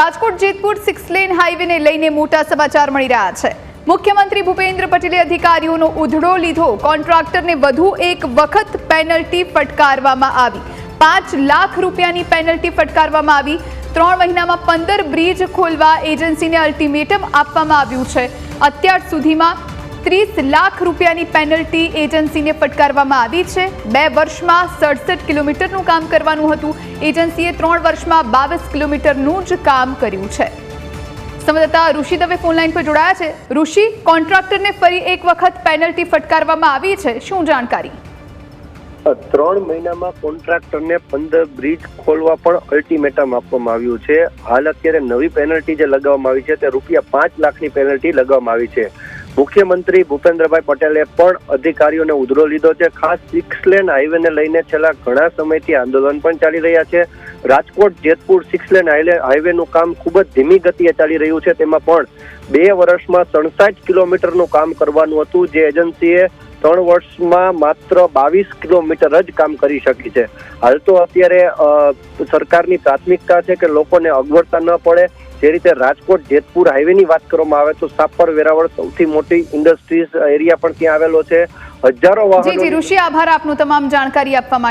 Rajkot Jetpur 6 lane હાઈવેને લઈને મોટા સમાચાર મળી રહ્યા છે। મુખ્યમંત્રી ભૂપેન્દ્ર પટેલે અધિકારીઓનો ઉધડો લીધો। કોન્ટ્રાક્ટરને વધુ એક વખત પેનલ્ટી ફટકારવામાં આવી। 5 લાખ રૂપિયાની પેનલ્ટી ફટકારવામાં આવી। 3 મહિનામાં 15 બ્રિજ ખોલવા એજન્સીને અલ્ટિમેટમ આપવામાં આવ્યું છે। અત્યાર સુધીમાં 30 લાખ રૂપિયાની પેનલ્ટી એજન્સીને ફટકારવામાં આવી છે। 2 વર્ષમાં 67 કિલોમીટરનું કામ કરવાનું હતું। એજન્સીએ 3 વર્ષમાં 22 કિલોમીટરનું જ કામ કર્યું છે। સંવાદદાતા ઋષિ દવે ફોનલાઈન પર જોડાયા છે। ઋષિ, કોન્ટ્રાક્ટરને ફરી એક વખત પેનલ્ટી ફટકારવામાં આવી છે, શું જાણકારી? 3 મહિનામાં કોન્ટ્રાક્ટરને 15 બ્રિજ ખોલવા પણ અલ્ટિમેટમ આપવામાં આવ્યું છે। હાલ અત્યારે નવી પેનલ્ટી જે લગાવવામાં આવી છે તે ₹5 લાખની પેનલ્ટી લગાવવામાં આવી છે। મુખ્યમંત્રી ભૂપેન્દ્રભાઈ પટેલે પણ અધિકારીઓને ઉધડો લીધો છે। ખાસ 6 લેન હાઈવેને લઈને છેલ્લા ઘણા સમયથી આંદોલન પણ ચાલી રહ્યા છે। રાજકોટ જેતપુર 6 લેન હાઈવેનું કામ ખૂબ જ ધીમી ગતિએ ચાલી રહ્યું છે। તેમાં પણ 2 વર્ષમાં 67 કિલોમીટરનું કામ કરવાનું હતું, જે એજન્સીએ 3 વર્ષમાં માત્ર 22 કિલોમીટર જ કામ કરી શકી છે। હાલ તો અત્યારે સરકારની પ્રાથમિકતા છે કે લોકોને અગવડતા ન પડે। જે રીતે રાજકોટ જેતપુર હાઈવેની વાત કરવામાં આવે તો સાપર વેરાવળ સૌથી મોટી ઇન્ડસ્ટ્રીઝ એરિયા પણ ત્યાં આવેલો છે। હજારો વાહનો। જી ઋષિ, આભાર આપનું તમામ જાણકારી આપવા માટે।